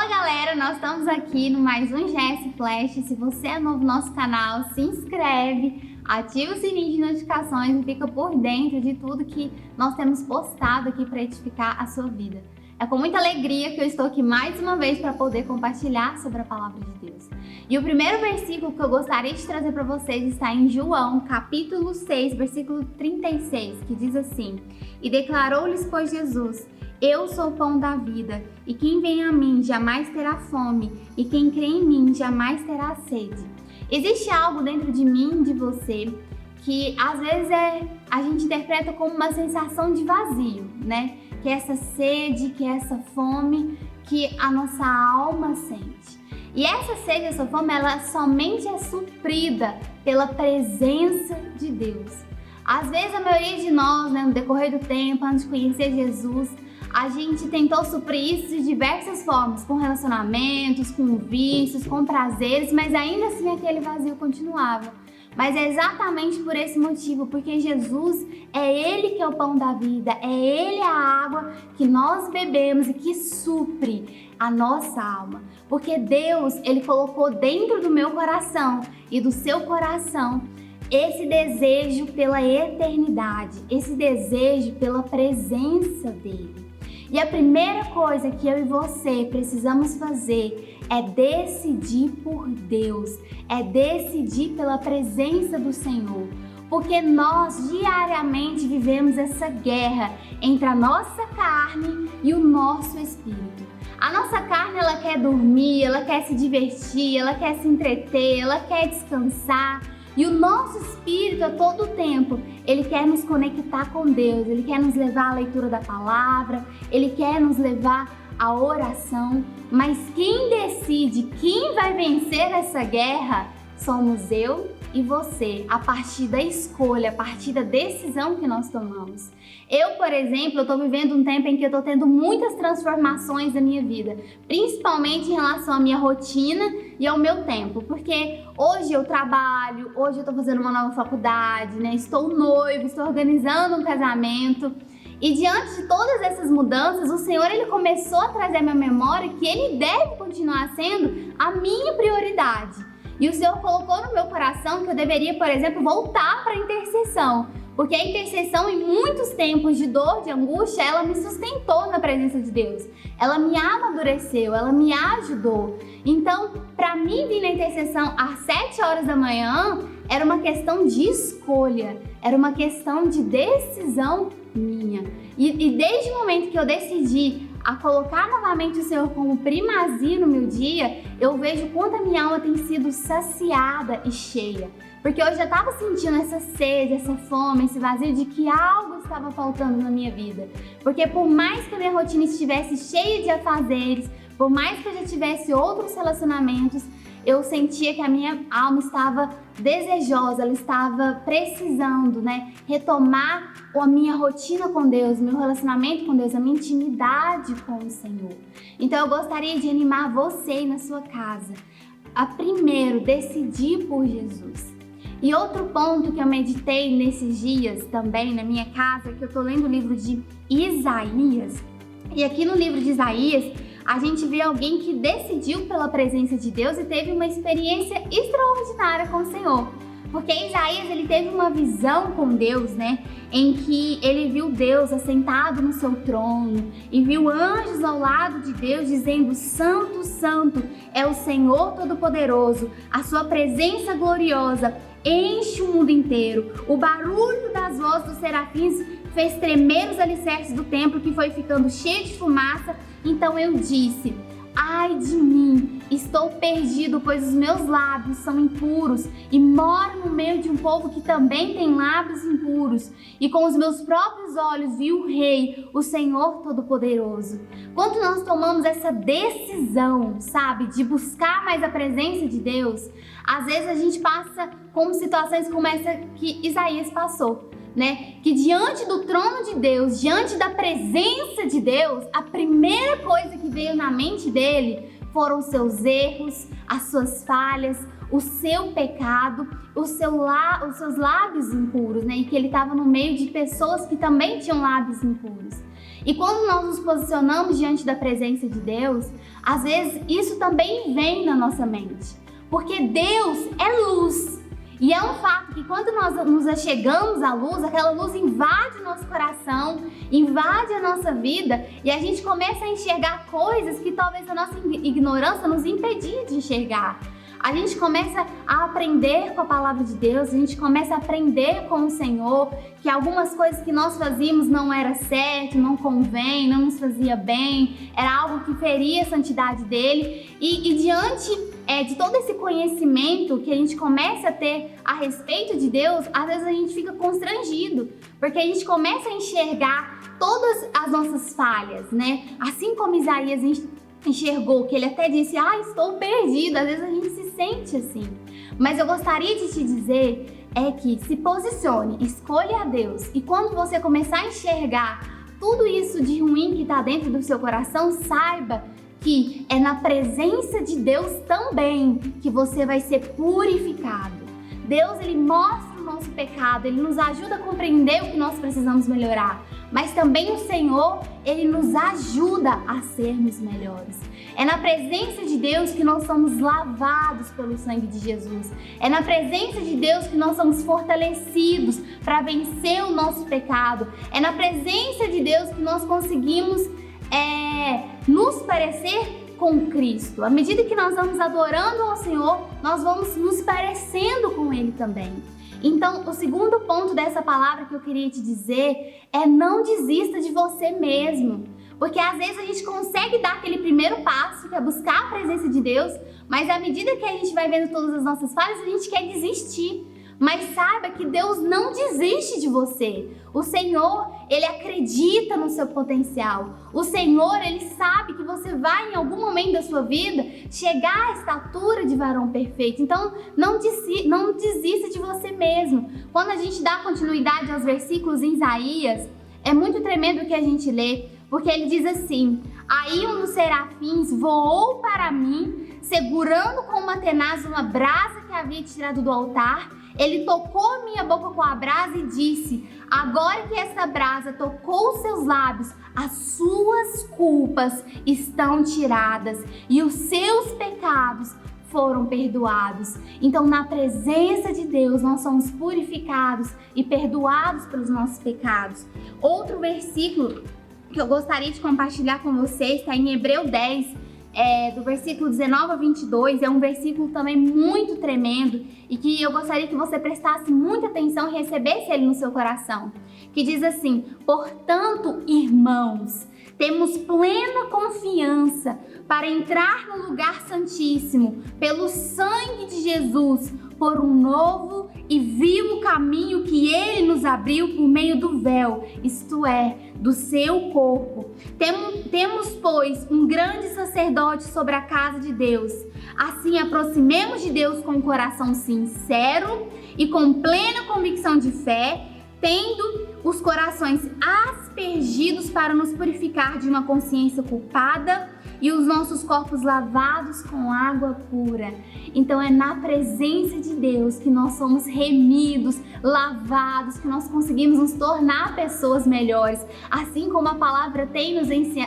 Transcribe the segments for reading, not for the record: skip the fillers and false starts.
Fala galera, nós estamos aqui no mais um GS Flash. Se você é novo no nosso canal, se inscreve, ativa o sininho de notificações e fica por dentro de tudo que nós temos postado aqui para edificar a sua vida. É com muita alegria que eu estou aqui mais uma vez para poder compartilhar sobre a palavra de Deus. E o primeiro versículo que eu gostaria de trazer para vocês está em João, capítulo 6, versículo 36, que diz assim: E declarou-lhes, pois, Jesus: Eu sou o pão da vida, e quem vem a mim jamais terá fome, e quem crê em mim jamais terá sede. Existe algo dentro de mim, de você, que às vezes a gente interpreta como uma sensação de vazio, né? Que é essa sede, que é essa fome que a nossa alma sente. E essa sede, essa fome, ela somente é suprida pela presença de Deus. Às vezes a maioria de nós, né, no decorrer do tempo, antes de conhecer Jesus, a gente tentou suprir isso de diversas formas, com relacionamentos, com vícios, com prazeres, mas ainda assim aquele vazio continuava. Mas é exatamente por esse motivo, porque Jesus é Ele que é o pão da vida, é Ele a água que nós bebemos e que supre a nossa alma. Porque Deus, Ele colocou dentro do meu coração e do seu coração esse desejo pela eternidade, esse desejo pela presença dEle. E a primeira coisa que eu e você precisamos fazer é decidir por Deus, é decidir pela presença do Senhor. Porque nós diariamente vivemos essa guerra entre a nossa carne e o nosso espírito. A nossa carne, ela quer dormir, ela quer se divertir, ela quer se entreter, ela quer descansar. E o nosso espírito, a todo tempo, ele quer nos conectar com Deus, ele quer nos levar à leitura da palavra, ele quer nos levar à oração. Mas quem decide quem vai vencer essa guerra somos eu e você, a partir da escolha, a partir da decisão que nós tomamos. Eu, por exemplo, estou vivendo um tempo em que eu estou tendo muitas transformações na minha vida, principalmente em relação à minha rotina e ao meu tempo, porque hoje eu trabalho, hoje eu estou fazendo uma nova faculdade, né? Estou noiva, estou organizando um casamento. E diante de todas essas mudanças, o Senhor, Ele começou a trazer à minha memória que Ele deve continuar sendo a minha prioridade. E o Senhor colocou no meu coração que eu deveria, por exemplo, voltar para a intercessão. Porque a intercessão, em muitos tempos de dor, de angústia, ela me sustentou na presença de Deus. Ela me amadureceu, ela me ajudou. Então, para mim vir na intercessão às 7 horas da manhã, era uma questão de escolha, era uma questão de decisão minha. E desde o momento que eu decidi a colocar novamente o Senhor como primazia no meu dia, eu vejo quanto a minha alma tem sido saciada e cheia. Porque eu já estava sentindo essa sede, essa fome, esse vazio de que algo estava faltando na minha vida. Porque por mais que a minha rotina estivesse cheia de afazeres, por mais que eu já tivesse outros relacionamentos, eu sentia que a minha alma estava desejosa, ela estava precisando, né, retomar a minha rotina com Deus, meu relacionamento com Deus, a minha intimidade com o Senhor. Então eu gostaria de animar você aí na sua casa a primeiro decidir por Jesus. E outro ponto que eu meditei nesses dias também na minha casa, que eu tô lendo o livro de Isaías, e aqui no livro de Isaías, a gente vê alguém que decidiu pela presença de Deus e teve uma experiência extraordinária com o Senhor. Porque Isaías, ele teve uma visão com Deus, né? Em que ele viu Deus assentado no seu trono e viu anjos ao lado de Deus dizendo: Santo, Santo é o Senhor Todo-Poderoso, a sua presença gloriosa enche o mundo inteiro. O barulho das vozes dos serafins fez tremer os alicerces do templo, que foi ficando cheio de fumaça. Então eu disse: ai de mim, estou perdido, pois os meus lábios são impuros e moro no meio de um povo que também tem lábios impuros. E com os meus próprios olhos vi o Rei, o Senhor Todo-Poderoso. Quando nós tomamos essa decisão, sabe, de buscar mais a presença de Deus, às vezes a gente passa com situações como essa que Isaías passou, né? Que diante do trono de Deus, diante da presença de Deus, a primeira coisa que veio na mente dele foram os seus erros, as suas falhas, o seu pecado, os seus lábios impuros, né? E que ele estava no meio de pessoas que também tinham lábios impuros. E quando nós nos posicionamos diante da presença de Deus, às vezes isso também vem na nossa mente, porque Deus é luz. E é um fato que quando nós nos achegamos à luz, aquela luz invade o nosso coração, invade a nossa vida e a gente começa a enxergar coisas que talvez a nossa ignorância nos impedia de enxergar. A gente começa a aprender com a palavra de Deus, a gente começa a aprender com o Senhor que algumas coisas que nós fazíamos não era certo, não convém, não nos fazia bem, era algo que feria a santidade dele. E diante de todo esse conhecimento que a gente começa a ter a respeito de Deus, às vezes a gente fica constrangido, porque a gente começa a enxergar todas as nossas falhas, né? Assim como Isaías enxergou, que ele até disse, estou perdido, às vezes a gente se sente assim. Mas eu gostaria de te dizer que se posicione, escolha a Deus, e quando você começar a enxergar tudo isso de ruim que está dentro do seu coração, saiba que é na presença de Deus também que você vai ser purificado. Deus, ele mostra o nosso pecado, ele nos ajuda a compreender o que nós precisamos melhorar, mas também o Senhor, ele nos ajuda a sermos melhores. É na presença de Deus que nós somos lavados pelo sangue de Jesus. É na presença de Deus que nós somos fortalecidos para vencer o nosso pecado. É na presença de Deus que nós conseguimos nos parecer com Cristo. À medida que nós vamos adorando ao Senhor, nós vamos nos parecendo com Ele também. Então, o segundo ponto dessa palavra que eu queria te dizer é: não desista de você mesmo. Porque às vezes a gente consegue dar aquele primeiro passo, que é buscar a presença de Deus, mas à medida que a gente vai vendo todas as nossas falhas, a gente quer desistir. Mas saiba que Deus não desiste de você. O Senhor, Ele acredita no seu potencial. O Senhor, Ele sabe que você vai em algum momento da sua vida chegar à estatura de varão perfeito. Então, não desista de você mesmo. Quando a gente dá continuidade aos versículos em Isaías, é muito tremendo o que a gente lê, porque ele diz assim: aí um dos serafins voou para mim, segurando com uma tenaz uma brasa que havia tirado do altar. Ele tocou a minha boca com a brasa e disse: agora que essa brasa tocou os seus lábios, as suas culpas estão tiradas e os seus pecados foram perdoados. Então, na presença de Deus, nós somos purificados e perdoados pelos nossos pecados. Outro versículo que eu gostaria de compartilhar com vocês está em Hebreus 10, do versículo 19 a 22, é um versículo também muito tremendo e que eu gostaria que você prestasse muita atenção e recebesse ele no seu coração, que diz assim: portanto, irmãos, temos plena confiança para entrar no lugar santíssimo pelo sangue de Jesus, por um novo e vivo caminho que Ele nos abriu por meio do véu, isto é, do seu corpo. Temos, pois, um grande sacerdote sobre a casa de Deus. Assim, aproximemos de Deus com um coração sincero e com plena convicção de fé, tendo os corações aspergidos para nos purificar de uma consciência culpada e os nossos corpos lavados com água pura. Então é na presença de Deus que nós somos remidos, lavados, que nós conseguimos nos tornar pessoas melhores, assim como a palavra tem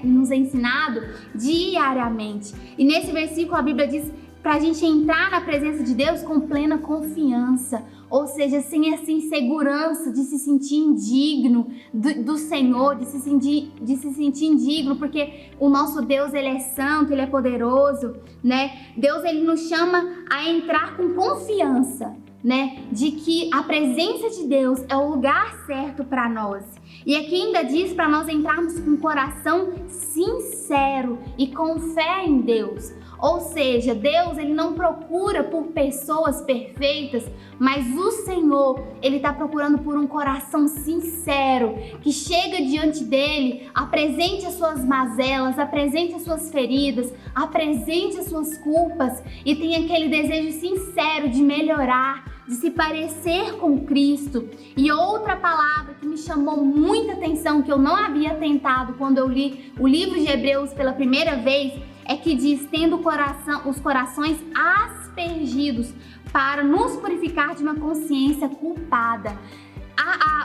nos ensinado diariamente. E nesse versículo a Bíblia diz para a gente entrar na presença de Deus com plena confiança, ou seja, sem essa insegurança de se sentir indigno do Senhor, de se sentir indigno, porque o nosso Deus, Ele é santo, Ele é poderoso, né? Deus, Ele nos chama a entrar com confiança, né? De que a presença de Deus é o lugar certo para nós. E aqui ainda diz para nós entrarmos com um coração sincero e com fé em Deus. Ou seja, Deus, Ele não procura por pessoas perfeitas, mas o Senhor, Ele está procurando por um coração sincero, que chega diante dEle, apresente as suas mazelas, apresente as suas feridas, apresente as suas culpas e tem aquele desejo sincero de melhorar, de se parecer com Cristo. E outra palavra que me chamou muita atenção, que eu não havia atentado quando eu li o livro de Hebreus pela primeira vez, é que diz: tendo os corações aspergidos aspergidos para nos purificar de uma consciência culpada.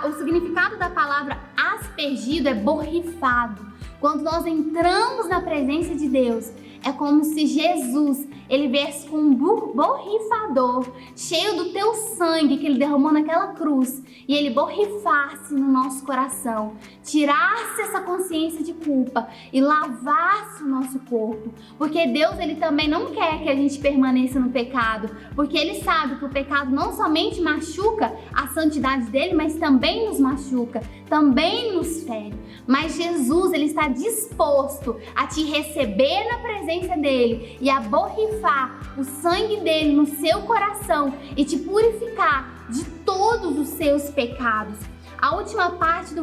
O significado da palavra aspergido é borrifado. Quando nós entramos na presença de Deus, é como se Jesus, ele viesse com um borrifador cheio do teu sangue que ele derramou naquela cruz e ele borrifasse no nosso coração, tirasse essa consciência de culpa e lavasse o nosso corpo. Porque Deus, ele também não quer que a gente permaneça no pecado, porque ele sabe que o pecado não somente machuca a santidade dele, mas também nos machuca, também nos fere. Mas Jesus, ele está disposto a te receber na presença dele e a borrifar o sangue dele no seu coração e te purificar de todos os seus pecados. A última parte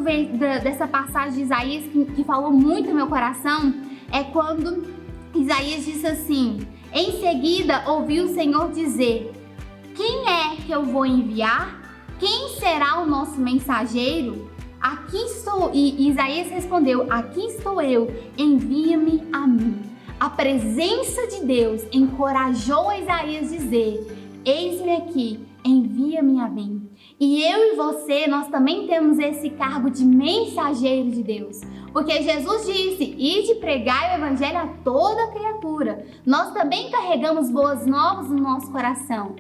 dessa passagem de Isaías que falou muito no meu coração é quando Isaías disse assim: em seguida ouvi o Senhor dizer: quem é que eu vou enviar? Quem será o nosso mensageiro? Aqui estou, e Isaías respondeu: aqui estou eu, envia-me a mim. A presença de Deus encorajou Isaías a dizer: eis-me aqui, envia-me a mim. E eu e você, nós também temos esse cargo de mensageiro de Deus. Porque Jesus disse: ide pregai o evangelho a toda criatura. Nós também carregamos boas novas no nosso coração.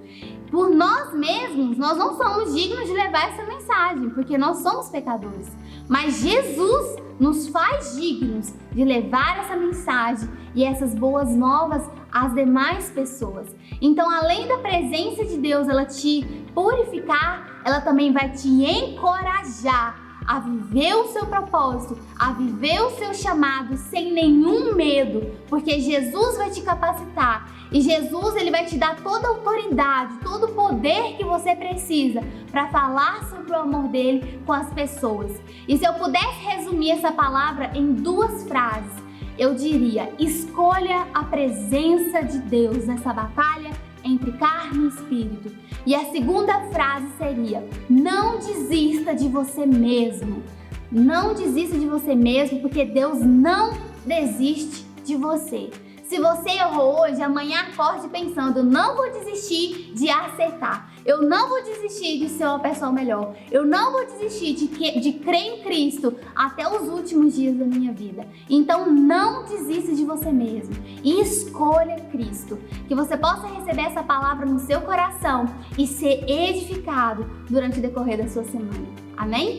Por nós mesmos, nós não somos dignos de levar essa mensagem, porque nós somos pecadores. Mas Jesus nos faz dignos de levar essa mensagem e essas boas novas às demais pessoas. Então, além da presença de Deus, ela te purificar, ela também vai te encorajar a viver o seu propósito, a viver o seu chamado sem nenhum medo, porque Jesus vai te capacitar e Jesus, ele vai te dar toda a autoridade, todo o poder que você precisa para falar sobre o amor dele com as pessoas. E se eu pudesse resumir essa palavra em 2 frases, eu diria: escolha a presença de Deus nessa batalha entre carne e espírito. E a segunda frase seria: não desista de você mesmo. Não desista de você mesmo, porque Deus não desiste de você. Se você errou hoje, amanhã acorde pensando: eu não vou desistir de acertar. Eu não vou desistir de ser uma pessoa melhor. Eu não vou desistir de crer em Cristo até os últimos dias da minha vida. Então não desista de você mesmo e escolha Cristo. Que você possa receber essa palavra no seu coração e ser edificado durante o decorrer da sua semana. Amém?